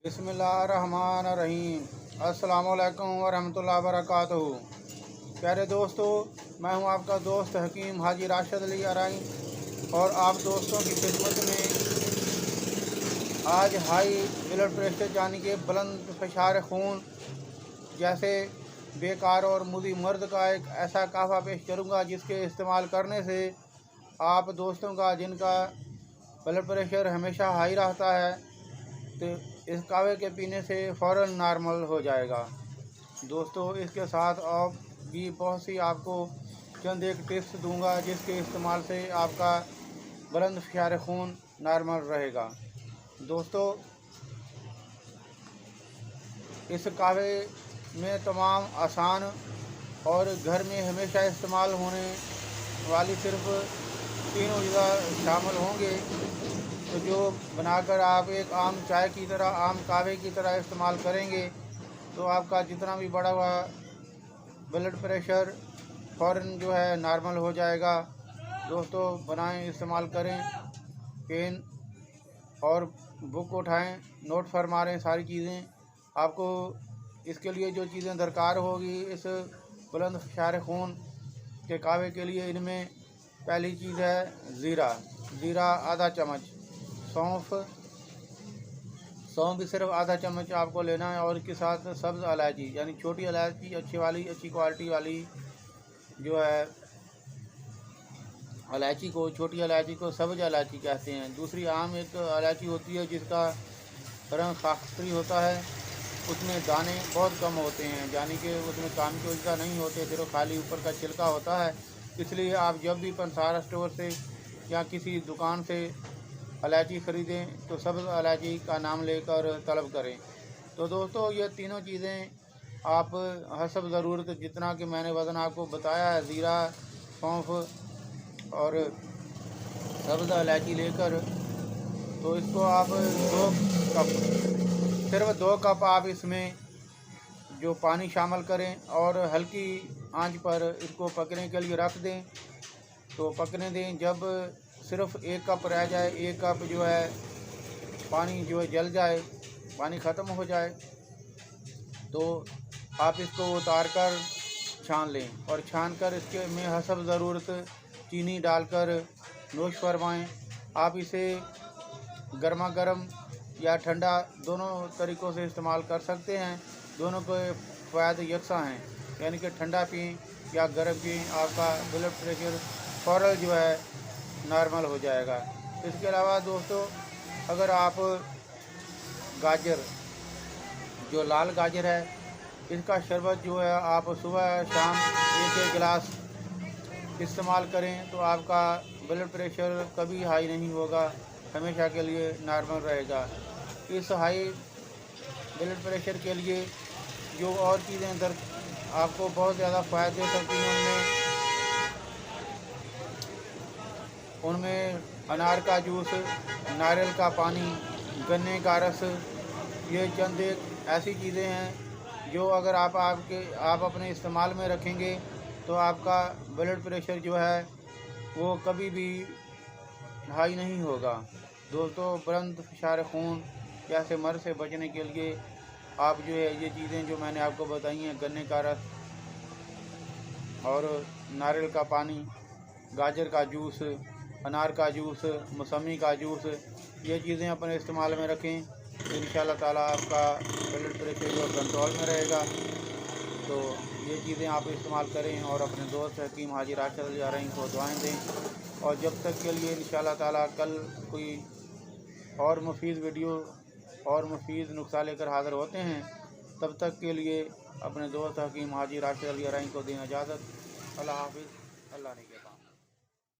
बिस्मिल्लाहिर्रहमानिर्रहीम। अस्सलामुअलैकुम वरहमतुल्लाहि वबरकातुहू। प्यारे दोस्तों, मैं हूं आपका दोस्त हकीम हाजी राशिद अली अराई और आप दोस्तों की खिदमत में आज हाई ब्लड प्रेशर यानी कि बुलंद फशार खून जैसे बेकार और मुदी मर्द का एक ऐसा काफ़ा पेश करूंगा जिसके इस्तेमाल करने से आप दोस्तों का जिनका ब्लड प्रेशर हमेशा हाई रहता है तो इस कावे के पीने से फ़ौरन नॉर्मल हो जाएगा। दोस्तों, इसके साथ और भी बहुत सी आपको चंद एक टिप्स दूंगा जिसके इस्तेमाल से आपका बुलंद फशार खून नॉर्मल रहेगा। दोस्तों, इस कावे में तमाम आसान और घर में हमेशा इस्तेमाल होने वाली सिर्फ तीनों अज़ा शामिल होंगे, तो जो बनाकर आप एक आम चाय की तरह, आम कावे की तरह इस्तेमाल करेंगे तो आपका जितना भी बढ़ा हुआ ब्लड प्रेशर फ़ौरन जो है नॉर्मल हो जाएगा। दोस्तों, बनाएं, इस्तेमाल करें, पेन और बुक उठाएं, नोट फरमाएं सारी चीज़ें। आपको इसके लिए जो चीज़ें दरकार होगी इस बुलंद फशार खून के कावे के लिए, इनमें पहली चीज़ है ज़ीरा आधा चम्मच, सौंफ भी सिर्फ आधा चम्मच आपको लेना है और इसके साथ सब्ज़ इलायची यानी छोटी इलायची, अच्छी क्वालिटी वाली जो है इलायची को, छोटी इलायची को सब्ज़ इलायची कहते हैं। दूसरी आम एक इलायची होती है जिसका रंग खाकी होता है, उसमें दाने बहुत कम होते हैं, यानी कि उसमें काम की वजह नहीं होते, सिर्फ खाली ऊपर का छिलका होता है। इसलिए आप जब भी पंसार स्टोर से या किसी दुकान से इलायची ख़रीदें तो सब्ज़ इलायची का नाम लेकर तलब करें। तो दोस्तों, ये तीनों चीज़ें आप हसब ज़रूरत जितना कि मैंने वज़न आपको बताया है, ज़ीरा, सौंफ और सब्ज़ इलायची लेकर, तो इसको आप सिर्फ 2 कप आप इसमें जो पानी शामिल करें और हल्की आंच पर इसको पकने के लिए रख दें। तो पकने दें, जब सिर्फ 1 कप रह जाए, 1 कप जो है पानी जो है जल जाए, पानी ख़त्म हो जाए, तो आप इसको उतार कर छान लें और छान कर इसके में हसब ज़रूरत चीनी डालकर नोश फरमाएँ। आप इसे गर्मा गर्म या ठंडा दोनों तरीक़ों से इस्तेमाल कर सकते हैं। दोनों के फ़ायदे यकसा हैं, यानी कि ठंडा पिएँ या गर्म पिएँ, आपका ब्लड प्रेशर फ़ौरन जो है नॉर्मल हो जाएगा। इसके अलावा दोस्तों, अगर आप गाजर, जो लाल गाजर है, इसका शरबत जो है आप सुबह शाम 1-1 गिलास इस्तेमाल करें तो आपका ब्लड प्रेशर कभी हाई नहीं होगा, हमेशा के लिए नॉर्मल रहेगा। इस हाई ब्लड प्रेशर के लिए जो और चीज़ें आपको बहुत ज़्यादा फ़ायदे दे सकती हैं, उनमें अनार का जूस, नारियल का पानी, गन्ने का रस, ये चंद एक ऐसी चीज़ें हैं जो अगर आप अपने इस्तेमाल में रखेंगे तो आपका ब्लड प्रेशर जो है वो कभी भी हाई नहीं होगा। दोस्तों, बुलंद फशार खून जैसे मर्ज़ से बचने के लिए आप जो है ये चीज़ें जो मैंने आपको बताई हैं, गन्ने का रस और नारियल का पानी, गाजर का जूस, अनार का जूस, मौसमी का जूस, ये चीज़ें अपने इस्तेमाल में रखें तो इंशाअल्लाह ताला आपका ब्लड प्रेशर जो कंट्रोल में रहेगा। तो ये चीज़ें आप इस्तेमाल करें और अपने दोस्त हकीम हाजी राशिद अली अराई को दुआएं दें। और जब तक के लिए इंशाअल्लाह ताला कल कोई और मुफीद वीडियो और मुफीद नुस्खा लेकर हाज़िर होते हैं, तब तक के लिए अपने दोस्त हकीम हाजी राशिद अली अराई को दें इजाज़त। अल्लाह हाफ़िज़। अल्लाह ने के पास।